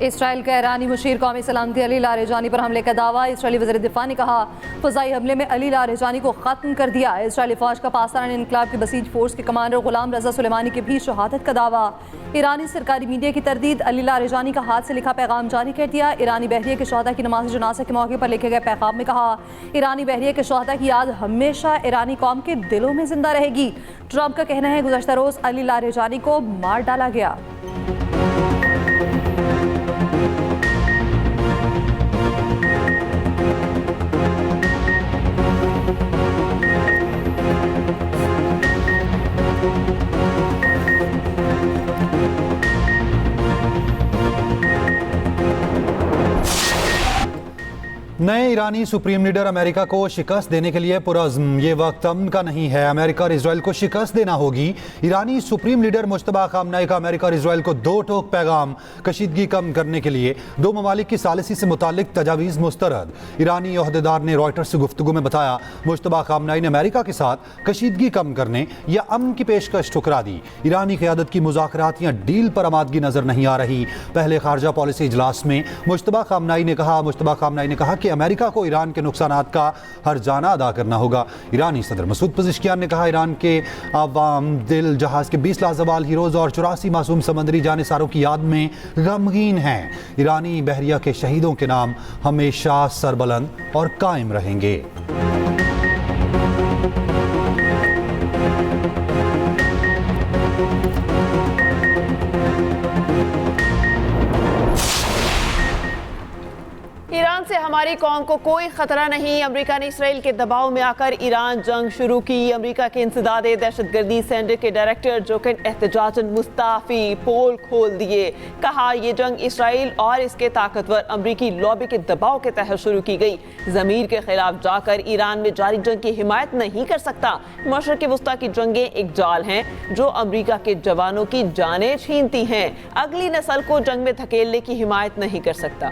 Israel का ईरानी मुशीर कौमी सलामती अली लारेजानी पर हमले का दावा। इसराइली वज़ीर दिफा ने कहा फ़ज़ाई हमले में अली लारेजानी को ख़त्म कर दिया। इसराइली फ़ौज का पाकिस्तान इनकलाब की बसीज फोर्स के कमांडर गुलाम रज़ा सुलेमानी की भी शहादत का दावा। ईरानी सरकारी मीडिया की तरदीद। अली लारेजानी का हाथ से लिखा पैगाम जारी कर दिया। ईरानी बहरिया के शहदा की नमाज़ जनाज़ा के मौके पर लिखे गए पैगाम में कहा, ईरानी बहरिया के शहदा की याद हमेशा ईरानी कौम के दिलों में जिंदा रहेगी। ट्रंप का कहना है गुज़श्ता रोज़ अली लारेजानी को मार डाला गया। नए ईरानी सुप्रीम लीडर अमेरिका को शिकस्त देने के लिए पुरज़्म। ये वक्त अमन का नहीं है, अमेरिका और इसराइल को शिकस्त देना होगी। ईरानी सुप्रीम लीडर मुश्तबा खामनाई का अमेरिका और इसराइल को दो टोक पैगाम। कशीदगी कम करने के लिए दो ममालिक की सालिसी से मुतालिक तजावीज़ मुस्तरद। ईरानी ओहदेदार ने रॉयटर्स से गुफ्तगू में बताया, मुश्तबा खामनाई ने अमेरिका के साथ कशीदगी कम करने या अमन की पेशकश ठुकरा दी। ईरानी क़यादत की मुज़ाकरात या डील पर आमादगी नजर नहीं आ रही। पहले खारजा पॉलिसी इजलास में मुश्तबा खामनाई ने कहा कि अमेरिका को ईरान के नुकसानात का हर्जाना अदा करना होगा। ईरानी सदर मसूद पज़ेश्कियान ने कहा, ईरान के आवाम दिल जहाज के 20 लाजवाल हीरोज और 84 मासूम समंदरी जानिसारों की याद में गमगीन हैं। ईरानी बहरिया के शहीदों के नाम हमेशा सरबलंद और कायम रहेंगे। ईरान से हमारी कौम को कोई खतरा नहीं। अमेरिका ने इसराइल के दबाव में आकर ईरान जंग शुरू की। अमेरिका के इंसदादे दहशतगर्दी सेंटर के डायरेक्टर जोकिन एहतजाजन मुस्ताफी पोल खोल दिए। कहा, यह जंग इसराइल और इसके ताकतवर अमरीकी लॉबी के दबाव के तहत शुरू की गई। ज़मीर के खिलाफ जाकर ईरान में जारी जंग की हिमायत नहीं कर सकता। मशरिक़ वस्ता की जंगें एक जाल हैं जो अमरीका के जवानों की जानें छीनती हैं। अगली नस्ल को जंग में धकेलने की हिमायत नहीं कर सकता।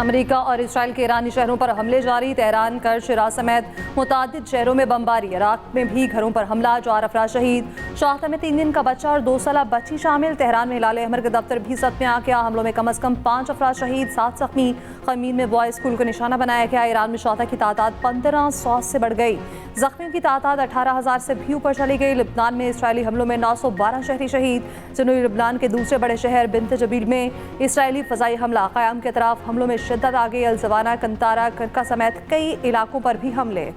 अमेरिका और इसराइल के ईरानी शहरों पर हमले जारी। तेहरान, कर, शिराज समेत मुतादिद शहरों में बमबारी। इराक में भी घरों पर हमला, 4 अफराद शहीद। शाहता में 3 दिन का बच्चा और 2 साला बच्ची शामिल। तेहरान में हिलाल अहमर का दफ्तर भी सदमे आ गया। हमलों में कम अज कम 5 अफराद शहीद, 7 जख्मी। खमीन में बॉय स्कूल को निशाना बनाया गया। ईरान में शाहता की तादाद 1500 से बढ़ गई। जख्मियों की तादाद 18,000 से भी ऊपर चली गई। लिबनान में इसराइली हमलों में 912 शहरी शहीद। जनूबी लिबनान के दूसरे बड़े शहर बिन्त जबील में इसराइली फ़ज़ाई हमला। क़याम के तरफ हमलों में शिद्दत आ गई। अल-ज़वाना, कंतारा, करका समेत कई इलाकों पर भी हमले।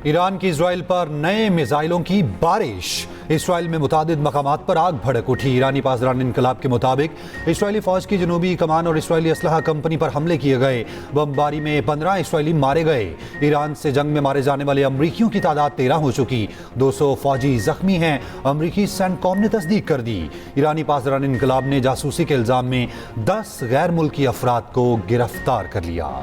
ईरान की इसराइल पर नए मिसाइलों की बारिश। इसराइल में मुतादिद मकामात पर आग भड़क उठी। ईरानी पासदार इनकलाब के मुताबिक इसराइली फ़ौज की जनूबी कमान और इसराइली असलहा कंपनी पर हमले किए गए। बमबारी में 15 इसराइली मारे गए। ईरान से जंग में मारे जाने वाले अमरीकियों की तादाद 13 हो चुकी। 200 फौजी जख्मी हैं। अमरीकी सेंटकॉम ने तस्दीक कर दी। ईरानी पासदार इनकलाब ने जासूसी के इल्ज़ाम में 10 गैर मुल्की अफराद को गिरफ्तार कर लिया।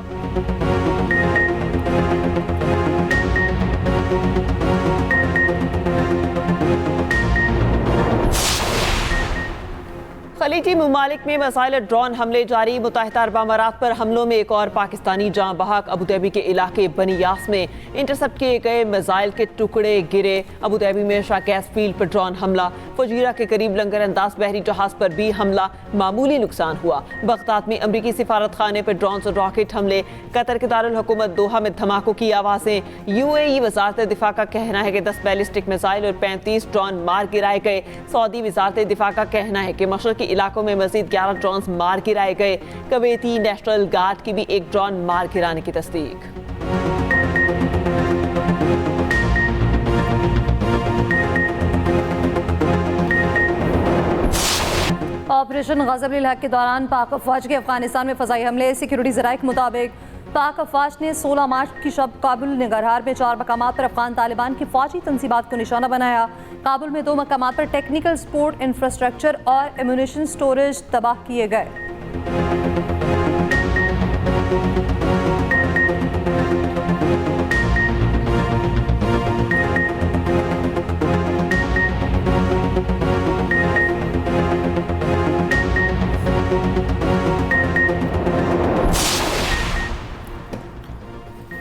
खलीजी ममालिक में मिसाइल ड्रोन हमले जारी। मुत्तहिदा अरब अमारात पर हमलों में एक और पाकिस्तानी जाँ बहक। अबू धाबी के इलाके बनियास में इंटरसेप्ट किए गए मिसाइल के टुकड़े गिरे। अबू धाबी में शाह गैस फील्ड पर ड्रोन हमला। फजीरा के करीब लंगर अंदाज बहरी जहाज पर भी हमला, मामूली नुकसान हुआ। बगदाद में अमरीकी सिफारत खाने पर ड्रोन और रॉकेट हमले। कतर के दारुल हुकूमत दोहा में धमाकों की आवाज़ें। UAE वजारत दिफा का कहना है कि 10 बैलिस्टिक मिसाइल और 35 ड्रोन मार गिराए गए। सऊदी वजारत दिफा का कहना है कि मशरक़ी इलाकों में मजीद 11 ड्रोन मार गिराए गए। कुवैती नेशनल गार्ड की भी एक ड्रोन मार गिराने की तस्दीक। ऑपरेशन ग़ज़ब-उल हक़ के दौरान पाक अफ़वाज के अफगानिस्तान में फ़ज़ाई हमले। सिक्योरिटी ज़राए के मुताबिक पाक अफ़वाज ने 16 मार्च की शब काबुल निगरहार में 4 मकामात पर अफ़गान तालिबान की फ़ौजी तंसीबात को निशाना बनाया। काबुल में 2 मकामात पर टेक्निकल सपोर्ट इंफ्रास्ट्रक्चर और एम्यूनिशन स्टोरेज तबाह किए गए।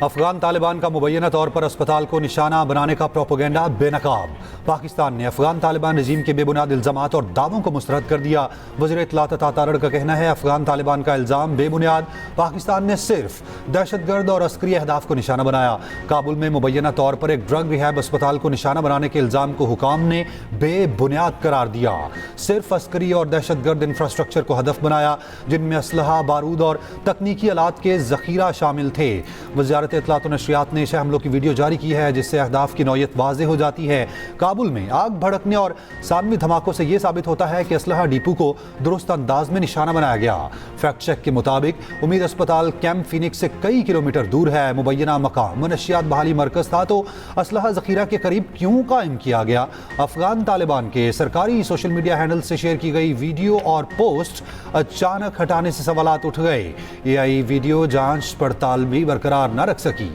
अफगान तालिबान का मुबैना तौर पर अस्पताल को निशाना बनाने का प्रोपेगेंडा बेनकाब। पाकिस्तान ने अफगान तालिबान रजीम के बेबुनियाद इल्जामात और दावों को मुस्तरद कर दिया। वज़ीर इत्तलात तातारड़ का कहना है अफगान तालिबान का इल्जाम बेबुनियाद। पाकिस्तान ने सिर्फ दहशतगर्द और अस्करी अहदाफ को निशाना बनाया। काबुल में मुबैना तौर पर एक ड्रग रिहैब अस्पताल को निशाना बनाने के इल्जाम को हुकाम ने बेबुनियाद करार दिया। सिर्फ अस्करी और दहशतगर्द इंफ्रास्ट्रक्चर को हदफ बनाया, जिनमें असलहा, बारूद और तकनीकी आलात के जखीरा शामिल थे। वज़ारत इत्तलात और नशरियात ने शह हमलों की वीडियो जारी की है, जिससे अहदाफ की नौयत वाज़ेह हो जाती है। काबुल में आग भड़कने और सानवी धमाकों से यह साबित होता है कि असलहा डिपो को दुरुस्त अंदाज में निशाना बनाया गया। फैक्ट चेक के मुताबिक उम्मीद अस्पताल कैंप फिनिक्स से कई किलोमीटर दूर है। मुबैना मकाम मनशियात बहाली मरकज था, तो असलहा जखीरा के करीब क्यों कायम किया गया? अफगान तालिबान के सरकारी सोशल मीडिया हैंडल से शेयर की गई वीडियो और पोस्ट अचानक हटाने से सवालात उठ गए। एआई वीडियो जांच पड़ताल भी बरकरार न रख सकी।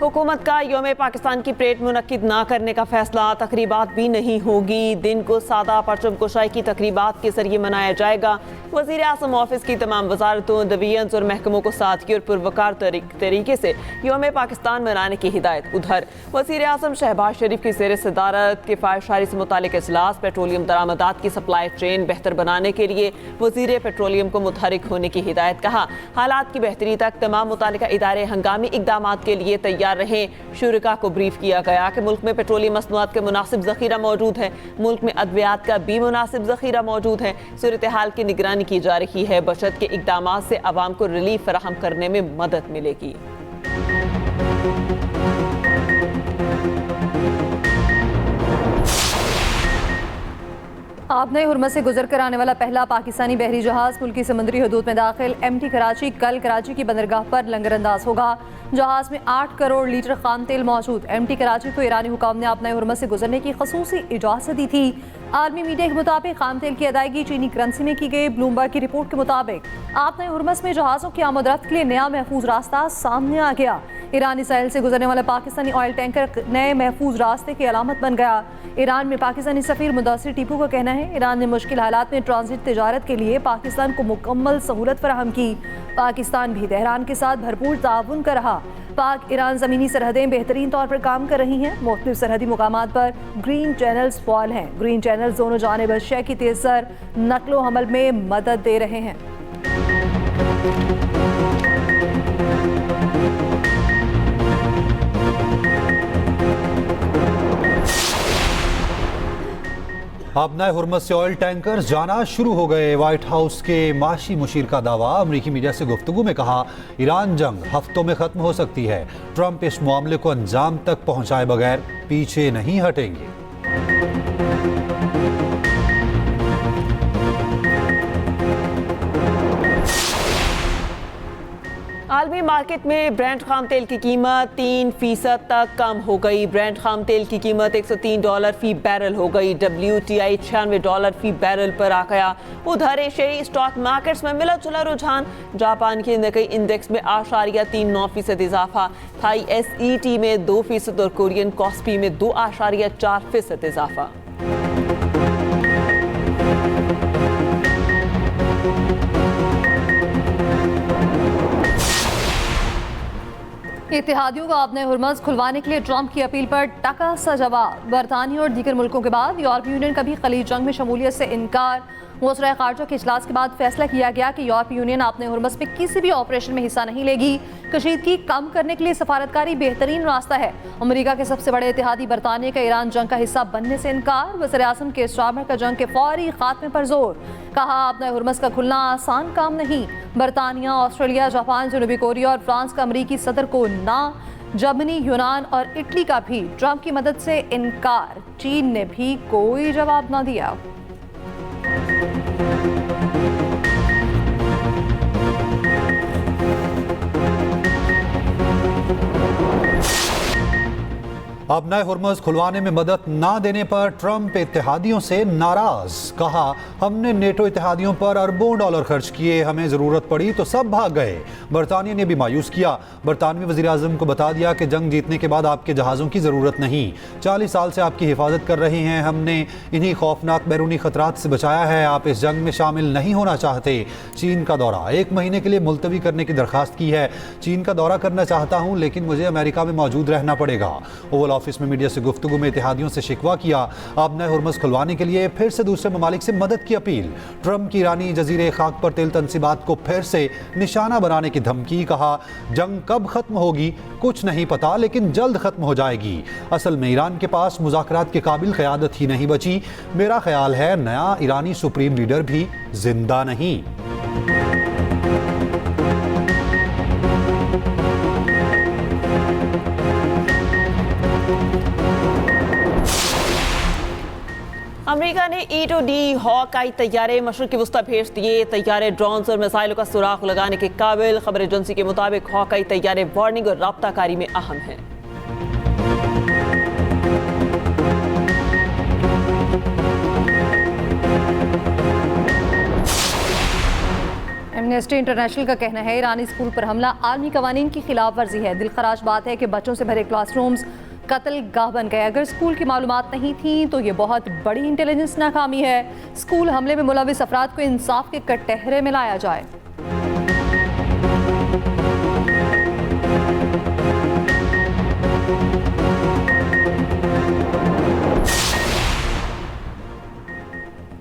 हुकूमत का यौम पाकिस्तान की परेड मुनक्किद ना करने का फैसला। तकरीबात भी नहीं होगी। दिन को सादा परचम कुशाई की तकरीबात के जरिए मनाया जाएगा। वज़ीर आज़म ऑफिस की तमाम वजारतों, डिवीजन्स और महकमों को सादगी और पुरवकार तरीके से यौम पाकिस्तान मनाने की हिदायत। उधर वज़ीर आज़म शहबाज शरीफ की ज़ेर सदारत किफ़ायतशारी से मुतालिक इजलास। पेट्रोलियम दरामदात की सप्लाई चेन बेहतर बनाने के लिए वज़ीर पेट्रोलियम को मुतहरिक होने की हिदायत। कहा हालात की बेहतरी तक तमाम मुतालिका इदारे हंगामी इक़दाम के लिए तैयार रहे। शुरका को ब्रीफ किया गया कि मुल्क में पेट्रोलियम मसनूआत का मुनासिब ज़ख़ीरा मौजूद है। मुल्क में अद्वियात का भी मुनासिब ज़ख़ीरा मौजूद है। सूरत हाल की निगरानी की जा रही है। बचत के इक़दाम से आवाम को रिलीफ फराहम करने में मदद मिलेगी। आबनाए हुर्मत से गुजर कर आने वाला पहला पाकिस्तानी बहरी जहाज मुल्की समुद्री हदूद में दाखिल। MT कराची कल कराची की बंदरगाह पर लंगरअंदाज होगा। जहाज में 8 करोड़ लीटर खाम तेल मौजूद। MT कराची को ईरानी हुकाम ने आबनाए हुर्मत से गुजरने की खसूसी इजाज़त दी थी। आलमी मीडिया के मुताबिक खाम तेल की अदायगी चीनी करेंसी में की गई। ब्लूमबर्ग की रिपोर्ट के मुताबिक आबनाए हुर्मत में जहाज़ों की आमद-रफ्त के लिए नया महफूज रास्ता सामने आ गया। ईरानी साहिल से गुजरने वाला पाकिस्तानी ऑयल टैंकर नए महफूज रास्ते की अलामत बन गया। ईरान में पाकिस्तानी सफीर मुदस्सिर टीपू का कहना है ईरान ने मुश्किल हालात में ट्रांजिट तिजारत के लिए पाकिस्तान को मुकम्मल सहूलत फराहम की। पाकिस्तान भी तेहरान के साथ भरपूर ताउन कर रहा। पाक ईरान ज़मीनी सरहदें बेहतरीन तौर पर काम कर रही हैं। मुख्तलिफ सरहदी मुकामात पर ग्रीन चैनल्स फॉल हैं। ग्रीन चैनल्स दोनों जानिब शय की तेज़र नकलो हमल में मदद दे रहे हैं। आबनाए हुर्मत से ऑयल टैंकर जाना शुरू हो गए। व्हाइट हाउस के माशी मुशीर का दावा। अमरीकी मीडिया से गुफ्तगू में कहा ईरान जंग हफ्तों में खत्म हो सकती है। ट्रंप इस मामले को अंजाम तक पहुंचाए बगैर पीछे नहीं हटेंगे। आलमी मार्केट में ब्रेंट खाम तेल की कीमत 3% तक कम हो गई। ब्रेंट खाम तेल की कीमत $103 फी बैरल हो गई। WTI $96 फी बैरल पर आ गया। उधर एशियाई स्टॉक मार्केट्स में मिला जुला रुझान। जापान के निकाई इंडेक्स में 8.39% इजाफा। थाई SET में 2% और कोरियन कॉस्पी में 2.4% इजाफा। इत्तेहादियों को आबनाए हुर्मत खुलवाने के लिए ट्रंप की अपील पर टका सा जवाब। बरतानिया और दीगर मुल्कों के बाद यूरोपीय यूनियन का भी खलीज जंग में शमूलियत से इनकार। वज़ीर ख़ारजा के इजलास के बाद फैसला किया गया कि यूरोपीय यूनियन आबनाए हुर्मत में किसी भी ऑपरेशन में हिस्सा नहीं लेगी। कशीदगी कम करने के लिए सफारतकारी बेहतरीन रास्ता है। अमेरिका के सबसे बड़े इत्तेहादी बरतानिया का ईरान जंग का हिस्सा बनने से इनकार। वज़ीर आज़म के स्टारमर का जंग के फौरी खात्मे पर जोर। कहा आबनाए हुर्मत का खुलना आसान काम नहीं। बरतानिया, ऑस्ट्रेलिया, जापान, जनूबी कोरिया और फ्रांस का अमरीकी सदर को ना। जर्मनी, यूनान और इटली का भी ट्रंप की मदद से इनकार। चीन ने भी कोई जवाब ना दिया। अब नए हुर्मुज़ खुलवाने में मदद ना देने पर ट्रंप इत्तेहादियों से नाराज। कहा, हमने नेटो इत्तेहादियों पर अरबों डॉलर खर्च किए, हमें ज़रूरत पड़ी तो सब भाग गए। बरतानिया ने भी मायूस किया। बरतानवी वज़ीर आज़म को बता दिया कि जंग जीतने के बाद आपके जहाज़ों की ज़रूरत नहीं, 40 साल से आपकी हिफाजत कर रहे हैं, हमने इन्हीं खौफनाक बैरूनी खतरात से बचाया है, आप इस जंग में शामिल नहीं होना चाहते। चीन का दौरा 1 महीने के लिए मुलतवी करने की दरख्वास्त की है। चीन का दौरा करना चाहता हूँ लेकिन मुझे अमेरिका में मौजूद रहना पड़ेगा। ओवल ऑफिस में मीडिया से गुफ्तगू में इत्तेहादियों से शिकवा किया। अब नए हुर्मुज़ खुलवाने के लिए फिर से दूसरे ममालिक से मदद की अपील। ट्रंप की ईरानी जजीरे खाक पर तेल तनसीबात को फिर से निशाना बनाने की धमकी। कहा, जंग कब खत्म होगी कुछ नहीं पता लेकिन जल्द खत्म हो जाएगी। असल में ईरान के पास मुज़ाकरात के काबिल क़यादत ही नहीं बची। मेरा ख्याल है नया ईरानी सुप्रीम लीडर भी जिंदा नहीं। अमेरिका ने E-2D हॉकाई तैयारे मशरिक़ी वस्ता भेज दिए। तैयारे ड्रोन्स और मिसाइलों का सुराख लगाने के काबिल। खबर एजेंसी के मुताबिक हॉकाई तैयारे वार्निंग और राब्ताकारी में अहम हैं। एमनेस्टी इंटरनेशनल का कहना है ईरानी स्कूल पर हमला आलमी कवानीन की खिलाफ वर्जी है। दिलखराश बात है कि बच्चों से भरे क्लासरूम्स कत्ल गाह बन गए। अगर स्कूल की मालूमात नहीं थी तो ये बहुत बड़ी इंटेलिजेंस नाकामी है। स्कूल हमले में मुलविस अफराद को इंसाफ के कटहरे में लाया जाए।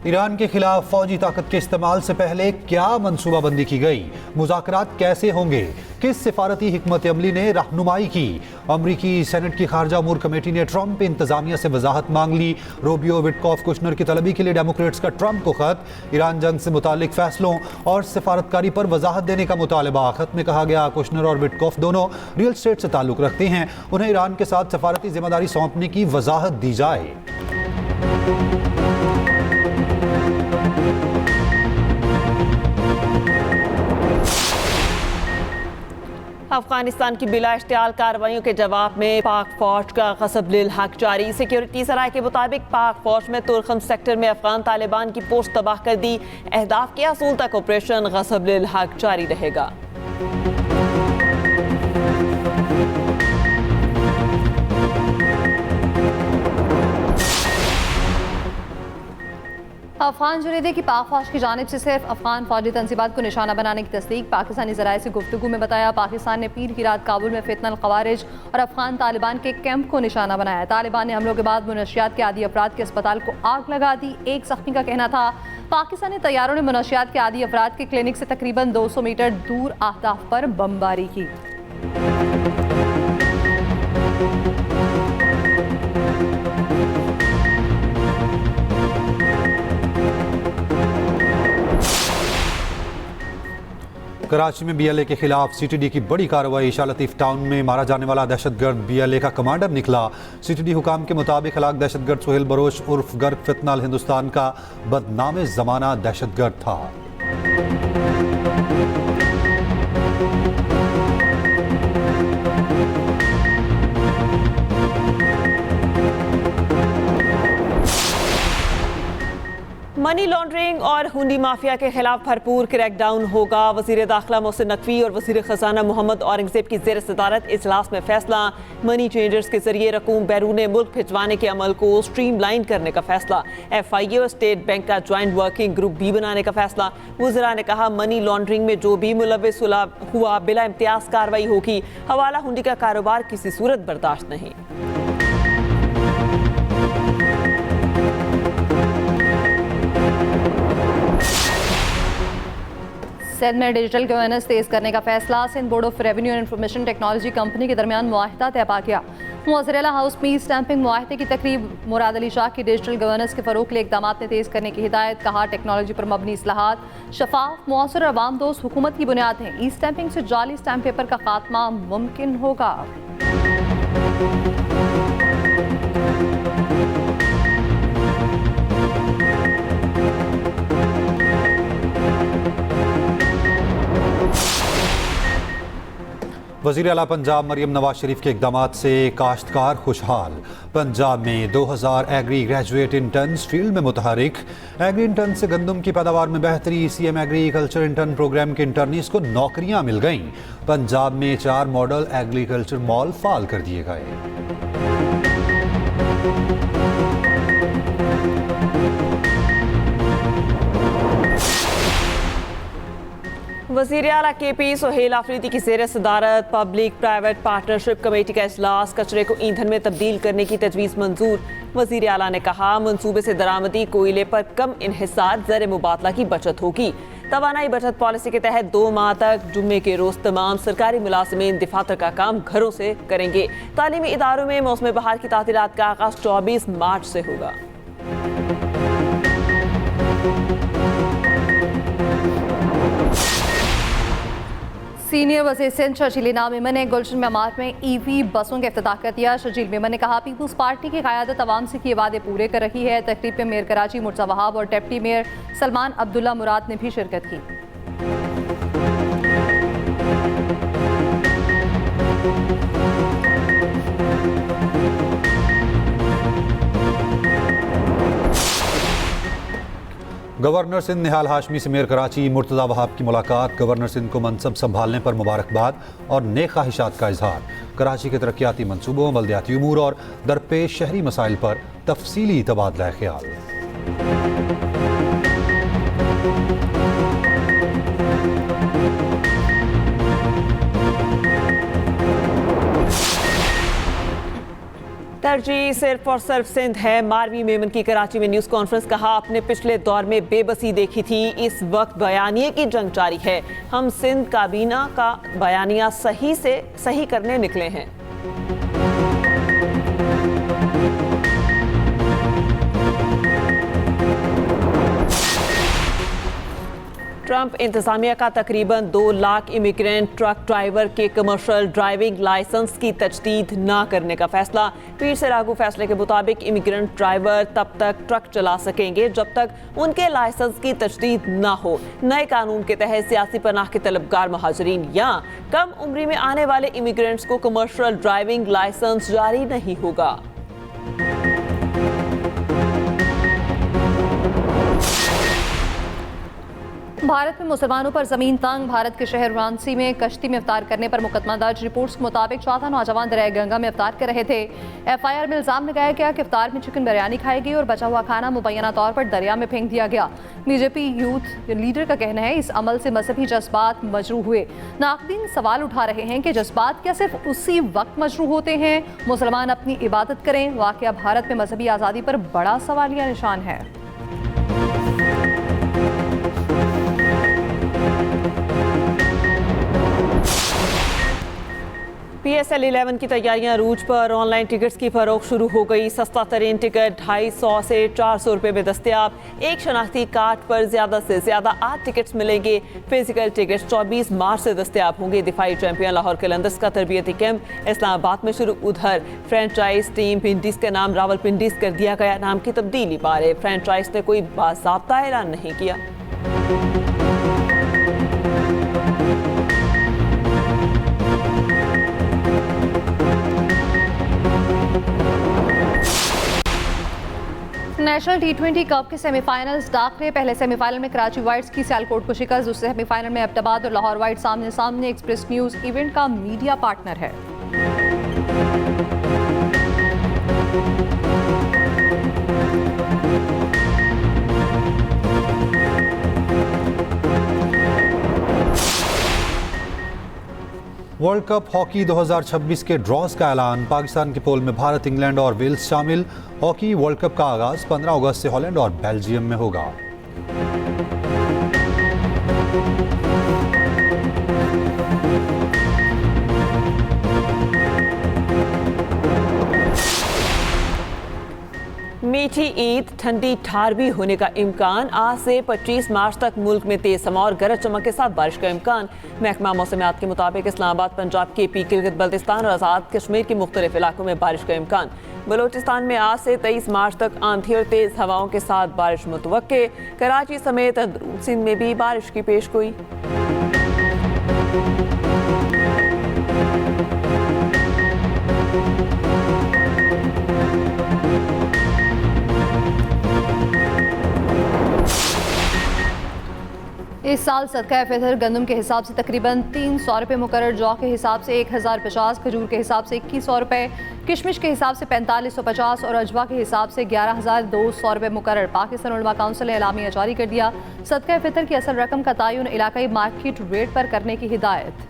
ईरान के खिलाफ फौजी ताकत के इस्तेमाल से पहले क्या मंसूबाबंदी की गई? मुज़ाकरात कैसे होंगे? किस सिफारती हिकमत अमली ने रहनुमाई की? अमरीकी सेनेट की खारजा अमूर कमेटी ने ट्रंप इंतजामिया से वजाहत मांग ली। रूबियो, विटकॉफ, कुशनर की तलबी के लिए डेमोक्रेट्स का ट्रंप को खत। ईरान जंग से मुतालिक फैसलों और सिफारतकारी पर वजाहत देने का मुतालबा। खत में कहा गया, कुशनर और विटकॉफ दोनों रियल स्टेट से ताल्लुक रखते हैं, उन्हें ईरान के साथ सफारती जिम्मेदारी सौंपने की वजाहत दी जाए। अफगानिस्तान की बिला इश्तियाल कार्रवाइयों के जवाब में पाक फौज का ग़ज़ब-उल हक़ जारी। सिक्योरिटी सराय के मुताबिक पाक फौज में तुरखम सेक्टर में अफगान तालिबान की पोस्ट तबाह कर दी। अहदाफ के असूल तक ऑपरेशन ग़ज़ब-उल हक़ जारी रहेगा। अफगान जुनीदे की पाक फौज की जानिब से सिर्फ अफगान फौजी तनसीबात को निशाना बनाने की तस्दीक। पाकिस्तानी ज़राए से गुफ्तगू में बताया, पाकिस्तान ने पीर की रात काबुल में फितनल ख़वारिज और अफगान तालिबान के कैंप को निशाना बनाया। तालिबान ने हमलों के बाद मुनशियात के आदी अफराद के अस्पताल को आग लगा दी। एक ज़ख्मी का कहना था पाकिस्तानी तैयारों ने मुनशियात के आदी अफराद के क्लिनिक से तकरीबन 200 मीटर दूर अहदाफ पर बमबारी की। कराची में BLA के खिलाफ CTD की बड़ी कार्रवाई। शाह लतीफ टाउन में मारा जाने वाला दहशतगर्द BLA का कमांडर निकला। CTD हुकाम के मुताबिक हलाक दहशतगर्द सुहेल बरोश उर्फ गर्क फितना हिंदुस्तान का बदनाम ज़माना दहशतगर्द था। मनी लॉन्ड्रिंग और हुंडी माफिया के खिलाफ भरपूर क्रैकडाउन होगा। वजीर दाखिला मोहसिन नकवी और वजीर खजाना मोहम्मद औरंगजेब की जेर सदारत इजलास में फैसला। मनी चेंजर्स के जरिए रकूम बैरून मुल्क भिजवाने के अमल को स्ट्रीमलाइन करने का फैसला। FIA और स्टेट बैंक का ज्वाइंट वर्किंग ग्रुप B बनाने का फैसला। वज़रा ने कहा, मनी लॉन्ड्रिंग में जो भी मुलविस हुआ बिला इम्तियाज कार्रवाई होगी। हवाला हुंडी का कारोबार किसी सूरत बर्दाश्त नहीं। सिंध में डिजिटल गवर्नेंस तेज करने का फैसला। Sindh board of revenue and information technology company के दरमियान मुआहदा तय पा गया। मुअज़्ज़र हाउस में स्टैंपिंग मुआहदे की तकरीब। मुराद अली शाह की डिजिटल गवर्नेंस के फ़रोग़ के लिए इक़दामात ने तेज़ करने की हिदायत। कहा, टेक्नोलॉजी पर मबनी इस्लाहात शफाफ, मुअस्सर और अवाम दोस्त हुकूमत की बुनियाद है। ई स्टैंपिंग से जाली स्टैंप पेपर का खात्मा मुमकिन होगा। वज़ीर आला पंजाब मरियम नवाज शरीफ के इक़दामात से काश्तकार खुशहाल। पंजाब में 2000 एग्री ग्रेजुएट इंटर्न्स फील्ड में मुतहरिक। एग्री इंटर्न से गंदम की पैदावार में बेहतरी। सीएम एग्रीकल्चर इंटर्न प्रोग्राम के इंटर्नीस को नौकरियां मिल गईं। पंजाब में 4 मॉडल एग्रीकल्चर मॉल फाल कर दिए गए। वज़ीर आला KP सोहेल आफरीदी की ज़ेर सदारत पब्लिक प्राइवेट पार्टनरशिप कमेटी का इजलास। कचरे को ईंधन में तब्दील करने की तजवीज़ मंजूर। वज़ीर आला ने कहा मंसूबे से दरामदी कोयले पर कम इन्हिसार ज़र मुबादला की बचत होगी। तवानाई बचत पॉलिसी के तहत 2 माह तक जुम्मे के रोज़ तमाम सरकारी मुलाजिमीन दफातर का काम घरों से करेंगे। तालीमी इदारों में मौसम बहार की तातीलात का आगाज़ 24 मार्च से होगा। सीनियर वज़ीर सिंध शर्जील इनाम मेमन ने गुलशन मेमार में EV बसों का इफ्तिताह कर दिया। शर्जील मेमन ने कहा पीपल्स पार्टी की क़यादत अवाम से किए वादे पूरे कर रही है। तकरीब में मेयर कराची मुर्तज़ा वहाब और डिप्टी मेयर सलमान अब्दुल्ला मुराद ने भी शिरकत की। गवर्नर सिंध निहाल हाशमी से मेयर कराची मुर्तज़ा वहाब की मुलाकात। गवर्नर सिंध को मनसब संभालने पर मुबारकबाद और नेक ख्वाहिशात का इजहार। कराची के तरक्याती मनसूबों, बल्दियाती उमूर और दरपेश शहरी मसाइल पर तफसीली तबादला ख्याल। तरजीह सिर्फ और सिर्फ सिंध है। मारवी मेमन की कराची में न्यूज़ कॉन्फ्रेंस। कहा आपने पिछले दौर में बेबसी देखी थी, इस वक्त बयानिए की जंग जारी है। हम सिंध काबीना का बयानिया सही से सही करने निकले हैं। ट्रंप इंतजामिया का तकरीबन 2 लाख इमिग्रेंट ट्रक ड्राइवर के कमर्शियल ड्राइविंग लाइसेंस की तजदीद ना करने का फैसला। पीर से लागू फैसले के मुताबिक इमिग्रेंट ड्राइवर तब तक ट्रक चला सकेंगे जब तक उनके लाइसेंस की तजदीद ना हो। नए कानून के तहत सियासी पनाह के तलबगार महाजरीन या कम उम्री में आने वाले इमिग्रेंट्स को कमर्शियल ड्राइविंग लाइसेंस जारी नहीं होगा। भारत में मुसलमानों पर जमीन तंग। भारत के शहर वाराणसी में कश्ती में इफ्तार करने पर मुकदमा दर्ज। रिपोर्ट्स के मुताबिक 14 नौजवान दरिया गंगा में इफ्तार कर रहे थे। FIR में इल्जाम लगाया गया कि इफ्तार में चिकन बिरयानी खाई गई और बचा हुआ खाना मुबैना तौर पर दरिया में फेंक दिया गया। BJP यूथ लीडर का कहना है इस अमल से मजहबी जज्बात मजरूह हुए। नाक़दीन सवाल उठा रहे हैं कि जज्बात क्या सिर्फ उसी वक्त मजरूह होते हैं? मुसलमान अपनी इबादत करें। वाक़या भारत में मजहबी आज़ादी पर बड़ा सवालिया निशान है। PSL 11 की तैयारियां रूज पर। ऑनलाइन टिकट्स की फरोख्त शुरू हो गई। सस्ता तरीन टिकट 250 से 400 रुपये में दस्तियाब। एक शनाख्ती कार्ड पर ज़्यादा से ज़्यादा 8 टिकट्स मिलेंगे। फिजिकल टिकट्स 24 मार्च से दस्तियाब होंगे। दिफाई चैंपियन लाहौर कलंदर्स का तरबियती कैंप इस्लामाबाद में शुरू। उधर फ्रेंचाइज टीम पिंडीज का नाम रावलपिंडीज कर दिया गया। नाम की तब्दीली बारे फ्रेंचाइज ने कोई बाज़ाब्ता ऐलान नहीं किया। नेशनल T20 कप के सेमीफाइनल्स दाखिले। पहले सेमीफाइनल में कराची वाइट्स की सियालकोट को शिकस्त। दूसरे सेमीफाइनल में एबटाबाद और लाहौर वाइट्स सामने सामने। एक्सप्रेस न्यूज़ इवेंट का मीडिया पार्टनर है। वर्ल्ड कप हॉकी 2026 के ड्रॉज का ऐलान। पाकिस्तान के पोल में भारत, इंग्लैंड और वेल्स शामिल। हॉकी वर्ल्ड कप का आगाज 15 अगस्त से हॉलैंड और बेल्जियम में होगा। मीठी ईद, ठंडी ठार भी होने का इम्कान। आज से 25 मार्च तक मुल्क में तेज हवा और गरज चमक के साथ बारिश का इम्कान। महकमा मौसमियात के मुताबिक इस्लामाबाद, पंजाब, KP, गिलगित बल्तिस्तान और आज़ाद कश्मीर के मुख्तलिफ इलाकों में बारिश का इम्कान। बलोचिस्तान में आज से 23 मार्च तक आंधी और तेज हवाओं के साथ बारिश मुतवक्के। कराची समेत अंदरून सिंध में भी बारिश की पेशगोई। इस साल सदका फितर गंदम के हिसाब से तकरीबन 300 रुपये मुकर्रर, जौ के हिसाब से 1050, खजूर के हिसाब से 2100 रुपये, किशमिश के हिसाब से 4550 और अजवा के हिसाब से 11200 रुपये मुकर्रर। पाकिस्तान उलमा काउंसिल ने एलामिया जारी कर दिया। सदका फितर की असल रकम का तयन इलाकाई मार्केट रेट पर करने की हिदायत।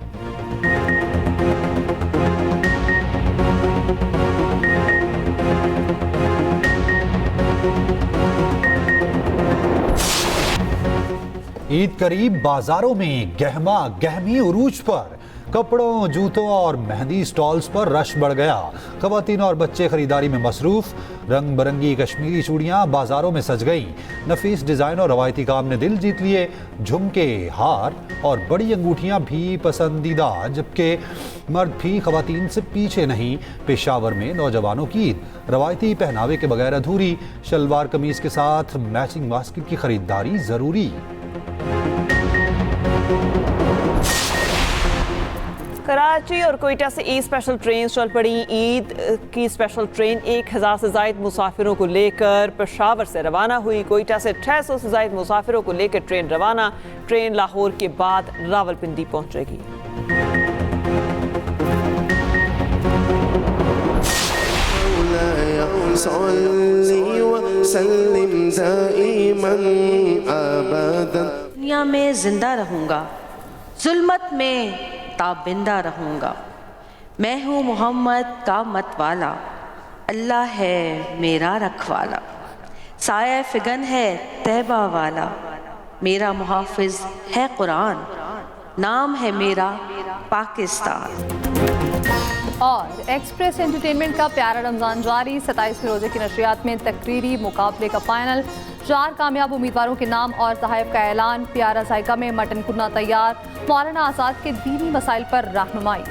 ईद करीब, बाजारों में गहमा गहमी उरूज पर। कपड़ों, जूतों और मेहंदी स्टॉल्स पर रश बढ़ गया। खवातीन और बच्चे खरीदारी में मसरूफ। रंग बिरंगी कश्मीरी चूड़ियां बाजारों में सज गईं। नफीस डिजाइन और रवायती काम ने दिल जीत लिए। झुमके, हार और बड़ी अंगूठियां भी पसंदीदा, जबकि मर्द भी खवातीन से पीछे नहीं। पेशावर में नौजवानों की ईद रवायती पहनावे के बगैर अधूरी। शलवार कमीज के साथ मैचिंग बास्केट की खरीदारी जरूरी। कराची और कोयटा से ईद स्पेशल ट्रेन चल पड़ी। ईद की स्पेशल ट्रेन 1000 से ज़ायद मुसाफिरों को लेकर पेशावर से रवाना हुई। कोयटा से 600 से ज़ायद मुसाफिरों को लेकर ट्रेन रवाना। ट्रेन लाहौर के बाद रावलपिंडी पहुंचेगी। दुनिया में जिंदा रहूंगा, जुल्मत में ताबिंदा रहूंगा। मैं हूँ मोहम्मद का मतवाला, अल्लाह है मेरा रखवाला। साया फिगन है तैबा वाला, मेरा मुहाफिज है कुरान। नाम है मेरा पाकिस्तान। और एक्सप्रेस एंटरटेनमेंट का प्यारा रमजान जारी। 27वें रोजे की नशरियात में तकरीरी मुकाबले का फाइनल। 4 कामयाब उम्मीदवारों के नाम और तहफ़ का ऐलान। प्यारा साइका में मटन कुन्ना तैयार। मौलाना आज़ाद के दीनी मसाइल पर रहनुमाई।